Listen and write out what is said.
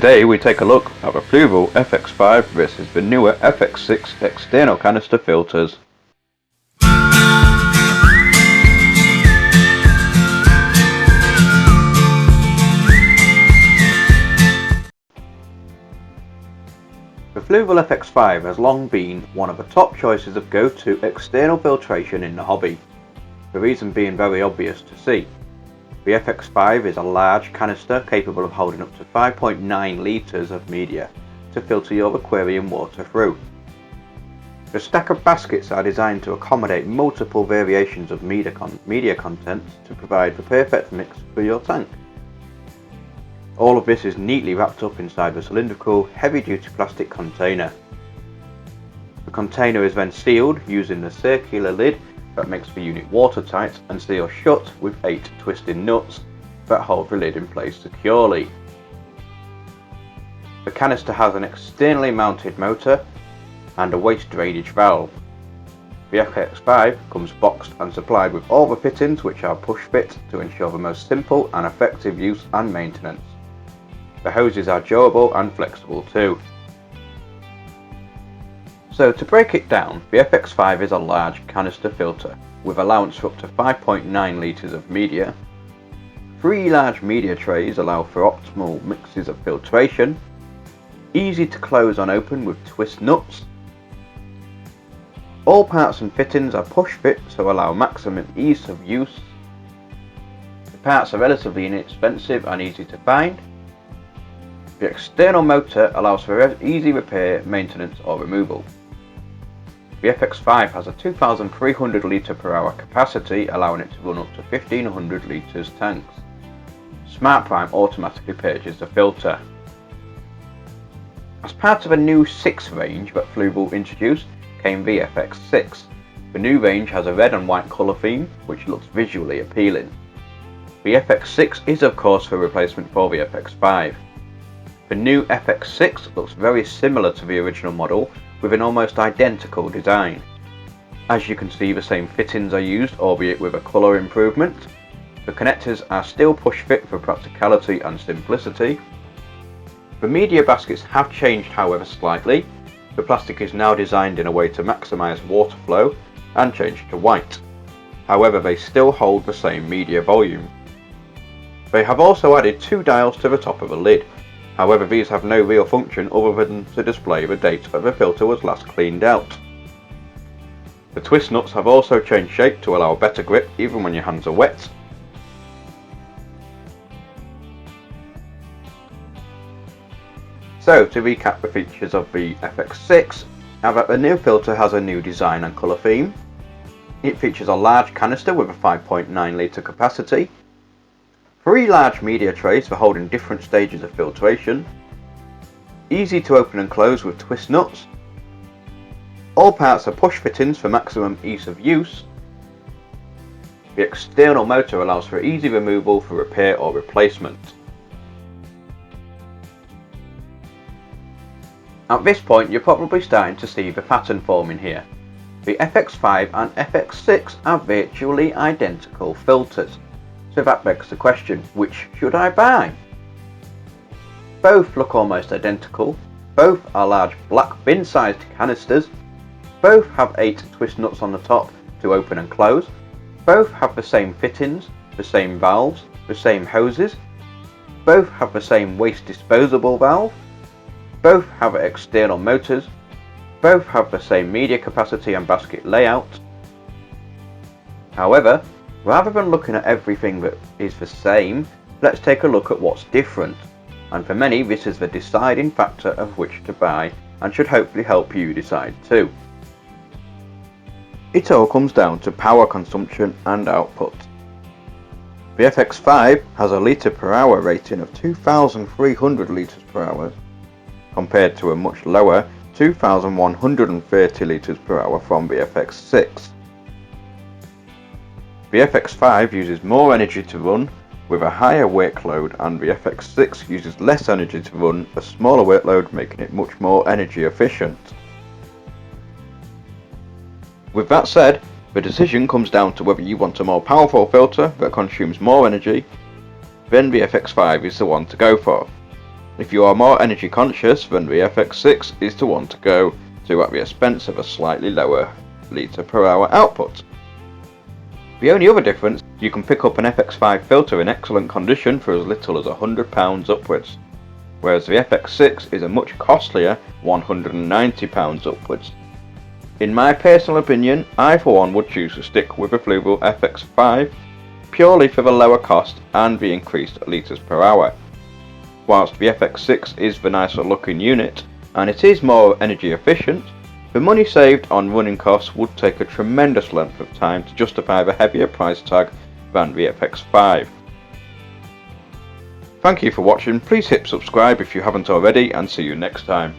Today we take a look at the Fluval FX5 versus the newer FX6 external canister filters. The Fluval FX5 has long been one of the top choices of go-to external filtration in the hobby, the reason being very obvious to see. The FX5 is a large canister capable of holding up to 5.9 litres of media to filter your aquarium water through. The stack of baskets are designed to accommodate multiple variations of media content to provide the perfect mix for your tank. All of this is neatly wrapped up inside the cylindrical, heavy-duty plastic container. The container is then sealed using the circular lid that makes the unit watertight and seals shut with 8 twisting nuts that hold the lid in place securely. The canister has an externally mounted motor and a waste drainage valve. The FX5 comes boxed and supplied with all the fittings, which are push fit to ensure the most simple and effective use and maintenance. The hoses are durable and flexible too. So to break it down, the FX5 is a large canister filter with allowance for up to 5.9 litres of media. 3 large media trays allow for optimal mixes of filtration. Easy to close and open with twist nuts. All parts and fittings are push fit, so allow maximum ease of use. The parts are relatively inexpensive and easy to find. The external motor allows for easy repair, maintenance or removal. The FX5 has a 2,300 litre per hour capacity, allowing it to run up to 1,500 litres tanks. Smart Prime automatically purges the filter. As part of a new 6 range that Fluval introduced came the FX6. The new range has a red and white colour theme, which looks visually appealing. The FX6 is of course the replacement for the FX5. The new FX6 looks very similar to the original model with an almost identical design. As you can see, the same fittings are used, albeit with a colour improvement. The connectors are still push fit for practicality and simplicity. The media baskets have changed however slightly. The plastic is now designed in a way to maximise water flow and changed to white. However, they still hold the same media volume. They have also added 2 dials to the top of the lid. However, these have no real function other than to display the date that the filter was last cleaned out. The twist nuts have also changed shape to allow better grip even when your hands are wet. So to recap the features of the FX6, now that the new filter has a new design and colour theme. It features a large canister with a 5.9 litre capacity. 3 large media trays for holding different stages of filtration. Easy to open and close with twist nuts. All parts are push fittings for maximum ease of use. The external motor allows for easy removal for repair or replacement. At this point you're probably starting to see the pattern forming here. The FX5 and FX6 are virtually identical filters. So that begs the question, which should I buy? Both look almost identical, both are large black bin sized canisters, both have 8 twist nuts on the top to open and close, both have the same fittings, the same valves, the same hoses, both have the same waste disposable valve, both have external motors, both have the same media capacity and basket layout. However, rather than looking at everything that is the same, let's take a look at what's different. And for many, this is the deciding factor of which to buy and should hopefully help you decide too. It all comes down to power consumption and output. The FX5 has a litre per hour rating of 2,300 litres per hour compared to a much lower 2,130 litres per hour from the FX6. The FX5 uses more energy to run with a higher workload, and the FX6 uses less energy to run, a smaller workload, making it much more energy efficient. With that said, the decision comes down to whether you want a more powerful filter that consumes more energy, then the FX5 is the one to go for. If you are more energy conscious, then the FX6 is the one to go to at the expense of a slightly lower litre per hour output. The only other difference, you can pick up an FX5 filter in excellent condition for as little as £100 upwards, whereas the FX6 is a much costlier £190 upwards. In my personal opinion, I for one would choose to stick with the Fluval FX5 purely for the lower cost and the increased litres per hour. Whilst the FX6 is the nicer looking unit and it is more energy efficient, the money saved on running costs would take a tremendous length of time to justify the heavier price tag than the FX5. Thank you for watching, please hit subscribe if you haven't already, and see you next time.